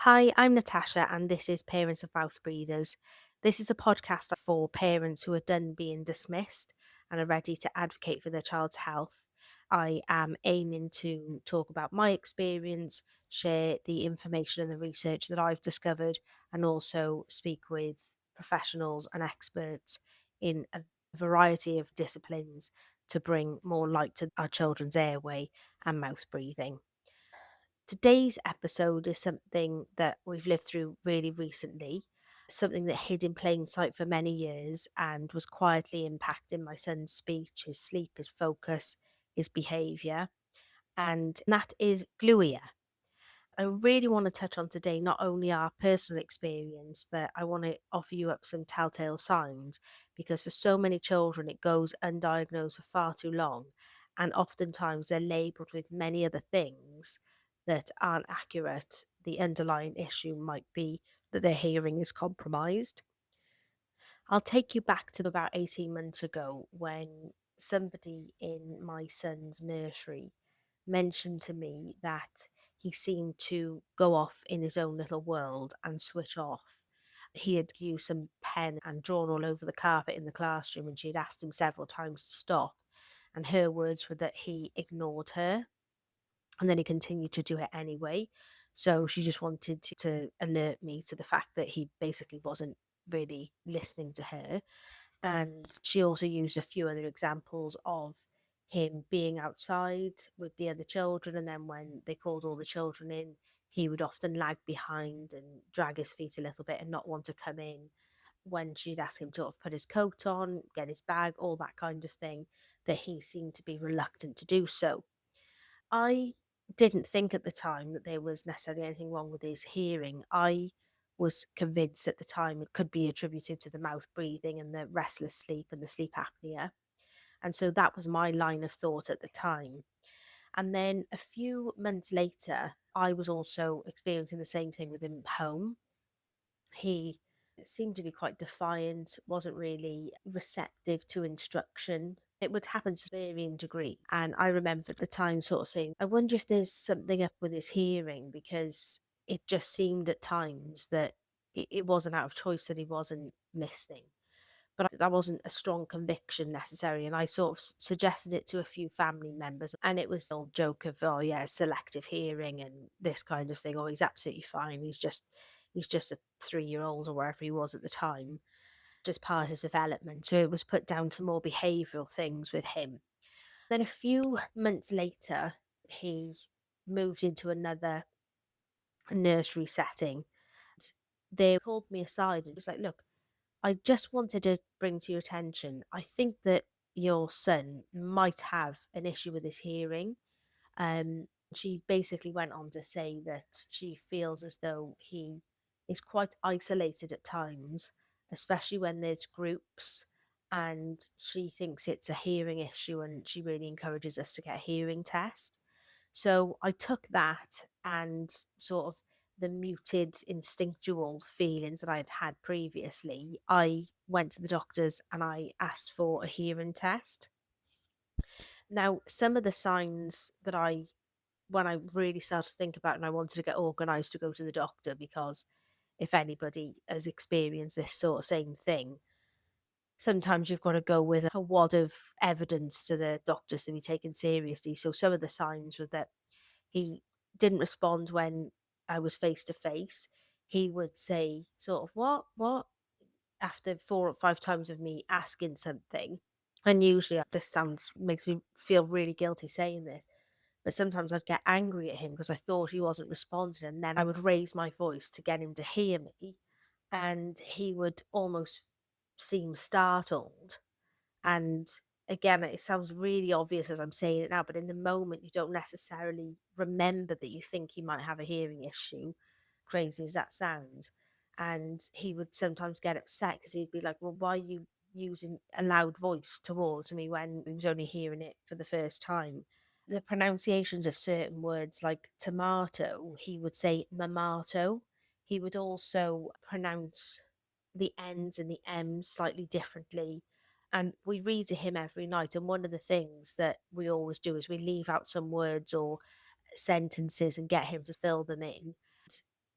Hi, I'm Natasha, and this is Parents of Mouth Breathers. This is a podcast for parents who are done being dismissed and are ready to advocate for their child's health. I am aiming to talk about my experience, share the information and the research that I've discovered, and also speak with professionals and experts in a variety of disciplines to bring more light to our children's airway and mouth breathing. Today's episode is something that we've lived through really recently, something that hid in plain sight for many years and was quietly impacting my son's speech, his sleep, his focus, his behaviour, and that is gluea. I really want to touch on today not only our personal experience, but I want to offer you up some telltale signs because for so many children it goes undiagnosed for far too long, and oftentimes they're labelled with many other things that aren't accurate. The underlying issue might be that their hearing is compromised. I'll take you back to about 18 months ago when somebody in my son's nursery mentioned to me that he seemed to go off in his own little world and switch off. He had used some pen and drawn all over the carpet in the classroom, and she had asked him several times to stop. And her words were that he ignored her and then he continued to do it anyway. So she just wanted to alert me to the fact that he basically wasn't really listening to her. And she also used a few other examples of him being outside with the other children. And then when they called all the children in, he would often lag behind and drag his feet a little bit and not want to come in. When she'd ask him to sort of put his coat on, get his bag, all that kind of thing, that he seemed to be reluctant to do so. I didn't think at the time that there was necessarily anything wrong with his hearing. I was convinced at the time it could be attributed to the mouth breathing and the restless sleep and the sleep apnea. And so that was my line of thought at the time. And then a few months later, I was also experiencing the same thing with him home. He seemed to be quite defiant, wasn't really receptive to instruction. It would happen to varying degree. And I remember at the time sort of saying, I wonder if there's something up with his hearing because it just seemed at times that it wasn't out of choice that he wasn't listening. But that wasn't a strong conviction necessarily. And I sort of suggested it to a few family members. And it was the old joke of, oh, yeah, selective hearing and this kind of thing. Oh, he's absolutely fine. He's just a 3-year old or wherever he was at the time, just part of development. So it was put down to more behavioural things with him. Then a few months later, he moved into another nursery setting. They called me aside and was like, look, I just wanted to bring to your attention, I think that your son might have an issue with his hearing. She basically went on to say that she feels as though he is quite isolated at times, especially when there's groups, and she thinks it's a hearing issue and she really encourages us to get a hearing test. So I took that and sort of the muted instinctual feelings that I had had previously. I went to the doctors and I asked for a hearing test. Now, some of the signs that when I really started to think about it and I wanted to get organised to go to the doctor, because if anybody has experienced this sort of same thing, sometimes you've got to go with a wad of evidence to the doctors to be taken seriously. So some of the signs were that he didn't respond when I was face to face. He would say sort of what after 4 or 5 times of me asking something. And usually this sounds makes me feel really guilty saying this, but sometimes I'd get angry at him because I thought he wasn't responding, and then I would raise my voice to get him to hear me, and he would almost seem startled. And again, it sounds really obvious as I'm saying it now, but in the moment, you don't necessarily remember that you think he might have a hearing issue, crazy as that sounds. And he would sometimes get upset because he'd be like, well, why are you using a loud voice towards me when he was only hearing it for the first time? The pronunciations of certain words like tomato, he would say mamato. He would also pronounce the N's and the M's slightly differently. And we read to him every night. And one of the things that we always do is we leave out some words or sentences and get him to fill them in.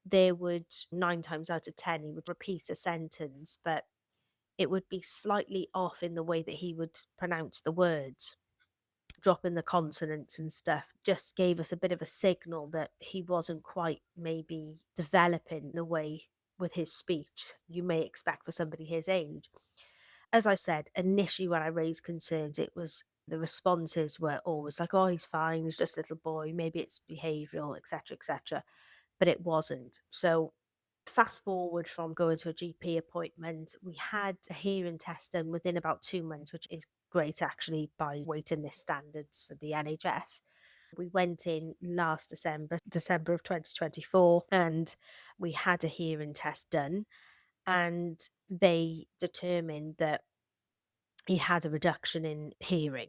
there would 9 times out of 10, he would repeat a sentence, but it would be slightly off in the way that he would pronounce the words, dropping the consonants and stuff. Just gave us a bit of a signal that he wasn't quite maybe developing the way with his speech you may expect for somebody his age. As I said, initially when I raised concerns, it was the responses were always like, "Oh, he's fine, he's just a little boy, maybe it's behavioural, etc., etc." But it wasn't. So fast forward from going to a GP appointment, we had a hearing test done within about 2 months, which is great actually by waiting list standards for the NHS. We went in last December, December of 2024, and we had a hearing test done, and they determined that he had a reduction in hearing.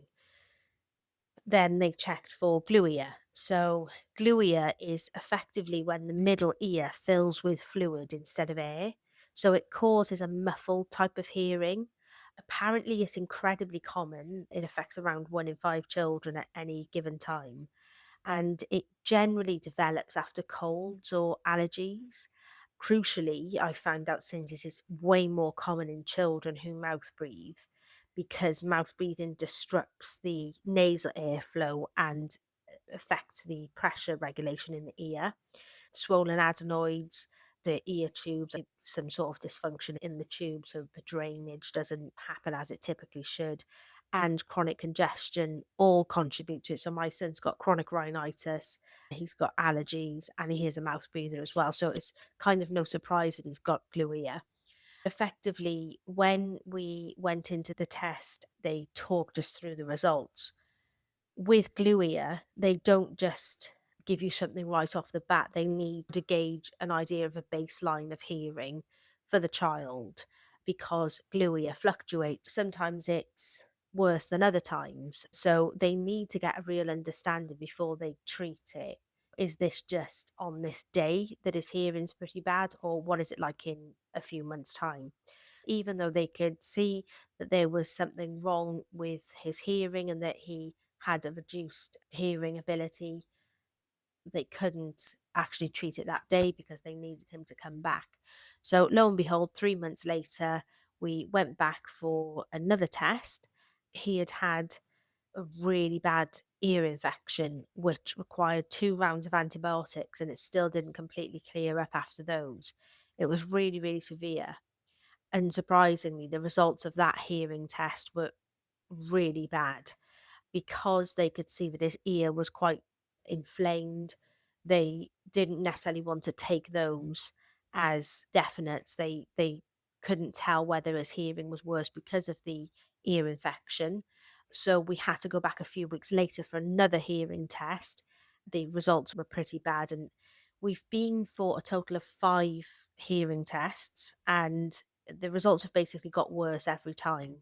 Then they checked for gluea. So, gluea is effectively when the middle ear fills with fluid instead of air. So, it causes a muffled type of hearing. Apparently, it's incredibly common. It affects around 1 in 5 children at any given time. And it generally develops after colds or allergies. Crucially, I found out since this is way more common in children who mouth breathe because mouth breathing disrupts the nasal airflow and affects the pressure regulation in the ear. Swollen adenoids, the ear tubes, like some sort of dysfunction in the tube, so the drainage doesn't happen as it typically should, and chronic congestion all contribute to it. So my son's got chronic rhinitis, he's got allergies, and he is a mouth breather as well. So it's kind of no surprise that he's got gluea. Effectively, when we went into the test, they talked us through the results. With gluea, they don't just give you something right off the bat. They need to gauge an idea of a baseline of hearing for the child because gluea fluctuates. Sometimes it's worse than other times. So they need to get a real understanding before they treat it. Is this just on this day that his hearing's pretty bad, or what is it like in a few months' time? Even though they could see that there was something wrong with his hearing and that he had a reduced hearing ability, they couldn't actually treat it that day because they needed him to come back. So, lo and behold, 3 months later, we went back for another test. He had had a really bad ear infection, which required 2 rounds of antibiotics, and it still didn't completely clear up after those. It was really, really severe. And surprisingly, the results of that hearing test were really bad because they could see that his ear was quite inflamed. They didn't necessarily want to take those as definites. They couldn't tell whether his hearing was worse because of the ear infection. So we had to go back a few weeks later for another hearing test. The results were pretty bad, and we've been for a total of 5 hearing tests, and the results have basically got worse every time.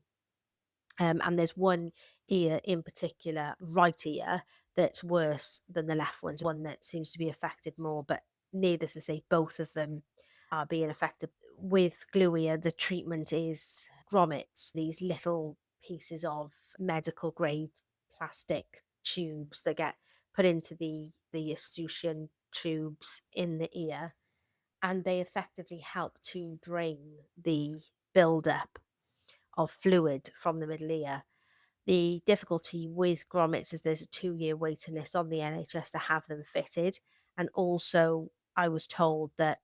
And there's one ear in particular, right ear, that's worse than the left one that seems to be affected more. But needless to say, both of them are being affected. With gluea, the treatment is grommets, these little pieces of medical grade plastic tubes that get put into the Eustachian tubes in the ear, and they effectively help to drain the buildup of fluid from the middle ear. The difficulty with grommets is there's a 2-year waiting list on the NHS to have them fitted. And also, I was told that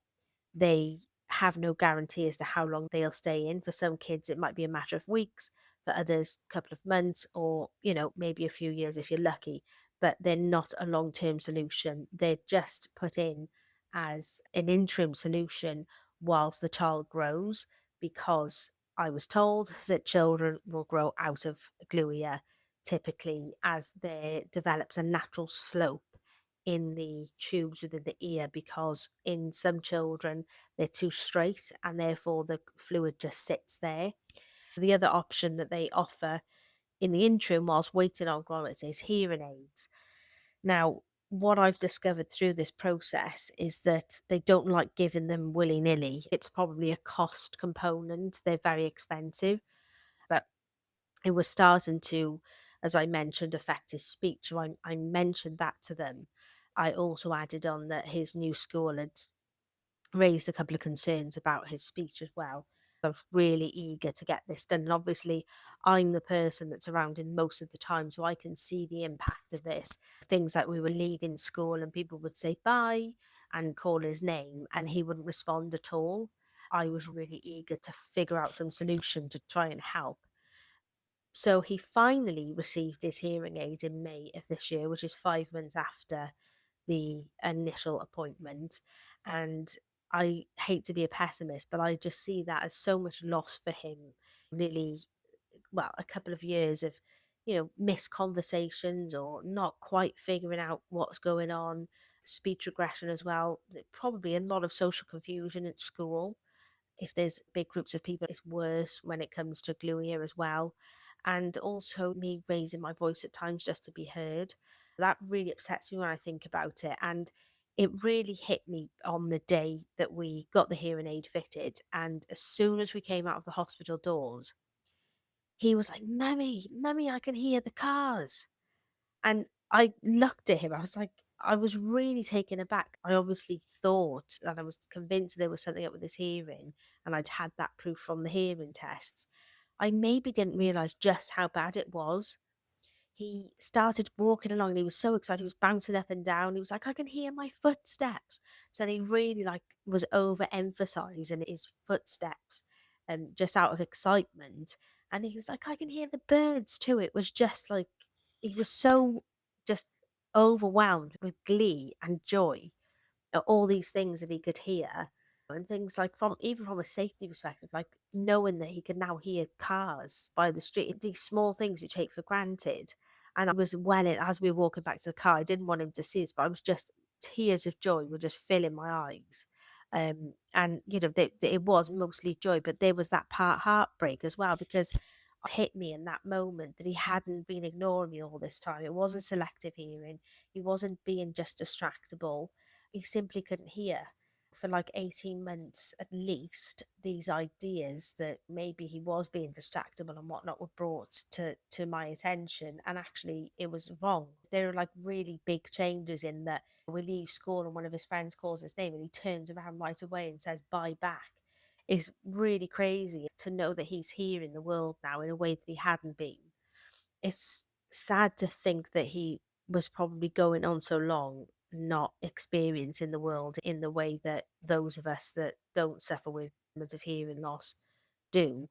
they have no guarantee as to how long they'll stay in. For some kids, it might be a matter of weeks, for others, a couple of months, or, maybe a few years if you're lucky. But they're not a long term solution. They're just put in as an interim solution whilst the child grows, because I was told that children will grow out of gluea typically as there develops a natural slope in the tubes within the ear, because in some children they're too straight and therefore the fluid just sits there. The other option that they offer in the interim whilst waiting on grommets is hearing aids. Now, what I've discovered through this process is that they don't like giving them willy nilly. It's probably a cost component, they're very expensive, but it was starting to, as I mentioned, affect his speech. So I mentioned that to them. I also added on that his new school had raised a couple of concerns about his speech as well. I was really eager to get this done. And obviously, I'm the person that's around him most of the time, so I can see the impact of this. Things like we were leaving school and people would say bye and call his name, and he wouldn't respond at all. I was really eager to figure out some solution to try and help. So he finally received his hearing aid in May of this year, which is 5 months after the initial appointment. And I hate to be a pessimist, but I just see that as so much loss for him. Nearly, well, a couple of years of, missed conversations or not quite figuring out what's going on, speech regression as well. Probably a lot of social confusion at school. If there's big groups of people, it's worse when it comes to glue as well. And also me raising my voice at times just to be heard. That really upsets me when I think about it. And it really hit me on the day that we got the hearing aid fitted. And as soon as we came out of the hospital doors, he was like, Mummy, Mummy, I can hear the cars. And I looked at him, I was like, I was really taken aback. I obviously thought, and I was convinced there was something up with his hearing, and I'd had that proof from the hearing tests. I maybe didn't realise just how bad it was. He started walking along and he was so excited. He was bouncing up and down. He was like, I can hear my footsteps. So he really was overemphasizing his footsteps just out of excitement. And he was like, I can hear the birds too. It was just like he was so just overwhelmed with glee and joy at all these things that he could hear. And things like from a safety perspective, like knowing that he could now hear cars by the street, these small things you take for granted. And I was as we were walking back to the car, I didn't want him to see this, but I was just tears of joy were just filling my eyes. And it was mostly joy, but there was that part heartbreak as well because it hit me in that moment that he hadn't been ignoring me all this time. It wasn't selective hearing. He wasn't being just distractible. He simply couldn't hear for like 18 months at least. These ideas that maybe he was being distractible and whatnot were brought to my attention, and actually it was wrong. There are like really big changes in that we leave school and one of his friends calls his name and he turns around right away and says bye back. Is really crazy to know that he's here in the world now in a way that he hadn't been. It's sad to think that he was probably going on so long not experiencing the world in the way that those of us that don't suffer with moments of hearing loss do.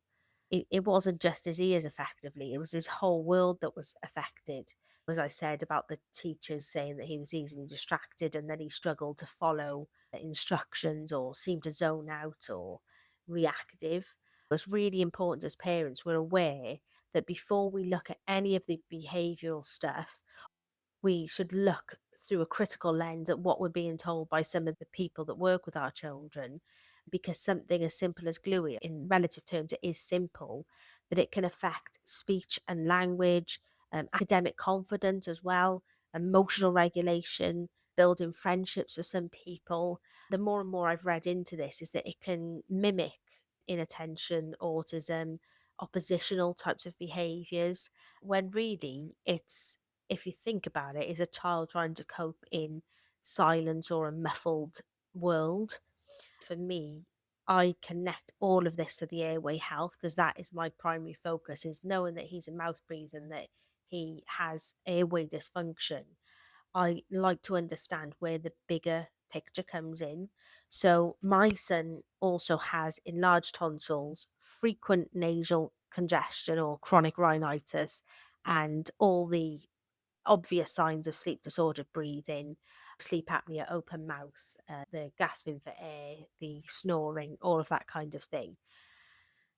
It wasn't just his ears effectively, it was his whole world that was affected. As I said about the teachers saying that he was easily distracted and then he struggled to follow instructions or seemed to zone out or reactive. It's really important as parents we're aware that before we look at any of the behavioural stuff, we should look through a critical lens at what we're being told by some of the people that work with our children, because something as simple as gluey, in relative terms, it is simple, that it can affect speech and language, academic confidence as well, emotional regulation, building friendships with some people. The more and more I've read into this is that it can mimic inattention, autism, oppositional types of behaviors, when really it's, if you think about it, is a child trying to cope in silence or a muffled world. For me, I connect all of this to the airway health because that is my primary focus, is knowing that he's a mouth breather and that he has airway dysfunction. I like to understand where the bigger picture comes in. So my son also has enlarged tonsils, frequent nasal congestion or chronic rhinitis, and all the obvious signs of sleep disordered breathing, sleep apnea, open mouth, the gasping for air, the snoring, all of that kind of thing.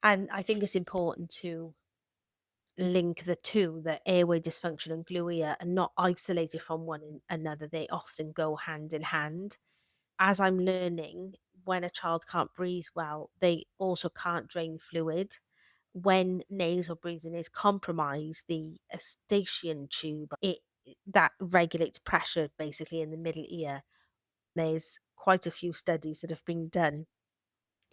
And I think it's important to link the two, the airway dysfunction and gluea, are not isolated from another. They often go hand in hand. As I'm learning, when a child can't breathe well, they also can't drain fluid. When nasal breathing is compromised, the eustachian tube, it that regulates pressure basically in the middle ear. There's quite a few studies that have been done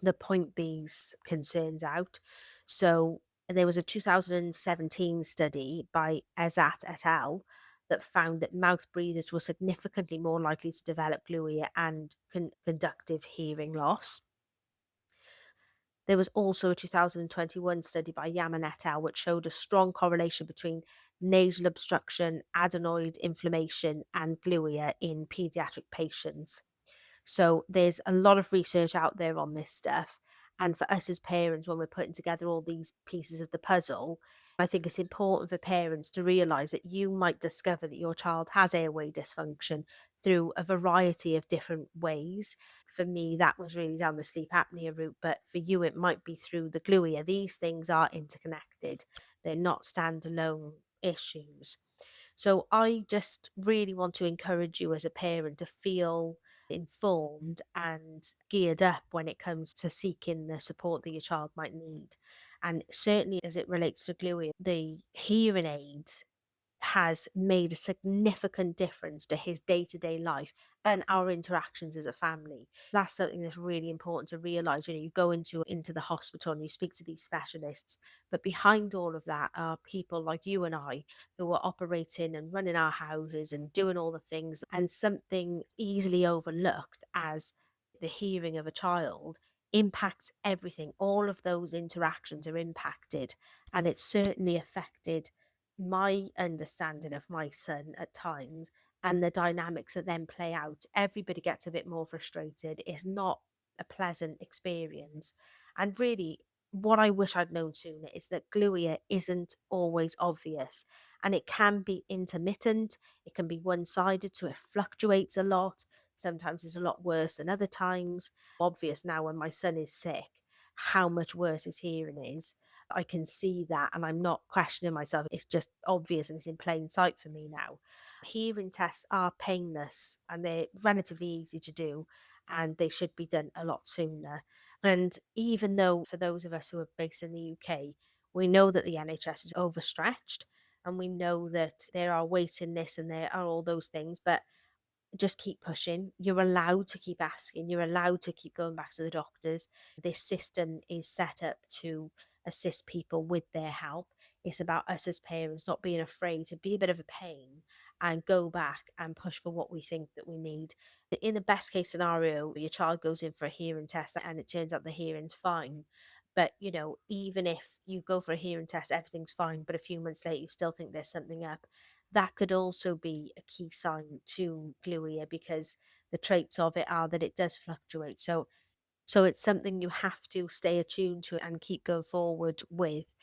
that point these concerns out. So there was a 2017 study by Azat et al. that found that mouth breathers were significantly more likely to develop glue and conductive hearing loss. There was also a 2021 study by Yaman et al., which showed a strong correlation between nasal obstruction, adenoid inflammation, and gluea in pediatric patients. So there's a lot of research out there on this stuff. And for us as parents, when we're putting together all these pieces of the puzzle, I think it's important for parents to realize that you might discover that your child has airway dysfunction through a variety of different ways. For me, that was really down the sleep apnea route, but for you, it might be through the gluea. These things are interconnected, they're not standalone issues. So I just really want to encourage you as a parent to feel informed and geared up when it comes to seeking the support that your child might need. And certainly as it relates to gluing, the hearing aids has made a significant difference to his day-to-day life and our interactions as a family. That's something that's really important to realize. You go into the hospital and you speak to these specialists, but behind all of that are people like you and I who are operating and running our houses and doing all the things. And something easily overlooked as the hearing of a child impacts everything. All of those interactions are impacted, and it's certainly affected my understanding of my son at times, and the dynamics that then play out. Everybody gets a bit more frustrated. It's not a pleasant experience. And really, what I wish I'd known sooner is that gluea isn't always obvious, and it can be intermittent. It can be one sided, so it fluctuates a lot. Sometimes it's a lot worse than other times. Obvious now when my son is sick how much worse his hearing is. I can see that, and I'm not questioning myself. It's just obvious and it's in plain sight for me now. Hearing tests are painless and they're relatively easy to do, and they should be done a lot sooner. And even though for those of us who are based in the UK, we know that the NHS is overstretched, and we know that there are waiting lists and there are all those things, but just keep pushing. You're allowed to keep asking. You're allowed to keep going back to the doctors. This system is set up to assist people with their help. It's about us as parents not being afraid to be a bit of a pain and go back and push for what we think that we need. In the best case scenario, your child goes in for a hearing test and it turns out the hearing's fine. But even if you go for a hearing test, everything's fine, but a few months later you still think there's something up, that could also be a key sign to gluea, because the traits of it are that it does fluctuate. So it's something you have to stay attuned to and keep going forward with.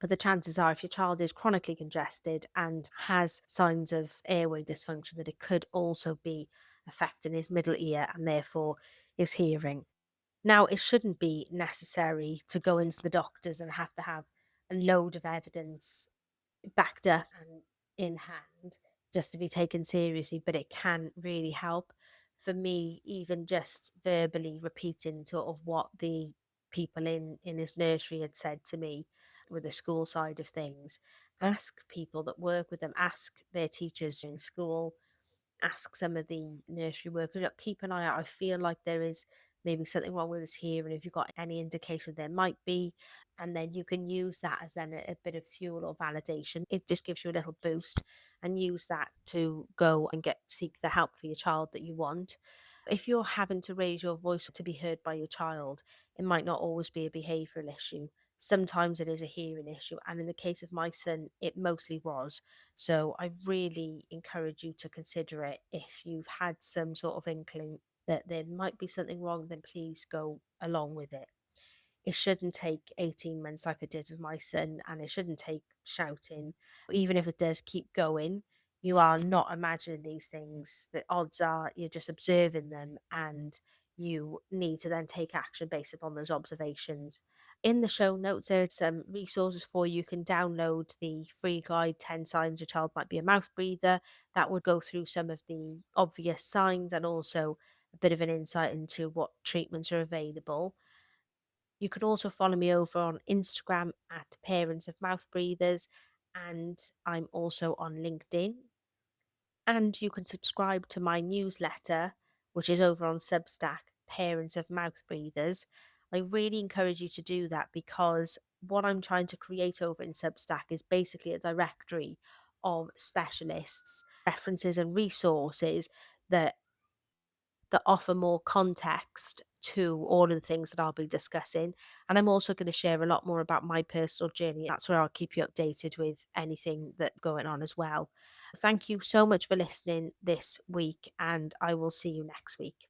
But the chances are, if your child is chronically congested and has signs of airway dysfunction, that it could also be affecting his middle ear and therefore his hearing. Now, it shouldn't be necessary to go into the doctors and have to have a load of evidence backed up and in hand just to be taken seriously, but it can really help. For me, even just verbally repeating sort of what the people in his nursery had said to me with the school side of things. Ask people that work with them, ask their teachers in school, ask some of the nursery workers. Look, keep an eye out. I feel like there is maybe something wrong with us here, and if you've got any indication there might be, and then you can use that as then a bit of fuel or validation. It just gives you a little boost, and use that to go and seek the help for your child that you want. If you're having to raise your voice to be heard by your child, it might not always be a behavioural issue. Sometimes it is a hearing issue, and in the case of my son, it mostly was. So I really encourage you to consider it. If you've had some sort of inkling that there might be something wrong, then please go along with it. It shouldn't take 18 months like it did with my son, and it shouldn't take shouting. Even if it does, keep going. You are not imagining these things. The odds are you're just observing them, and you need to then take action based upon those observations. In the show notes, there are some resources for you. You can download the free guide 10 signs your child might be a mouth breather. That would go through some of the obvious signs and also a bit of an insight into what treatments are available. You can also follow me over on Instagram at Parents of Mouth Breathers, and I'm also on LinkedIn. And you can subscribe to my newsletter, which is over on Substack, Parents of Mouth Breathers. I really encourage you to do that, because what I'm trying to create over in Substack is basically a directory of specialists, references and resources that offer more context to all of the things that I'll be discussing. And I'm also going to share a lot more about my personal journey. That's where I'll keep you updated with anything that's going on as well. Thank you so much for listening this week, and I will see you next week.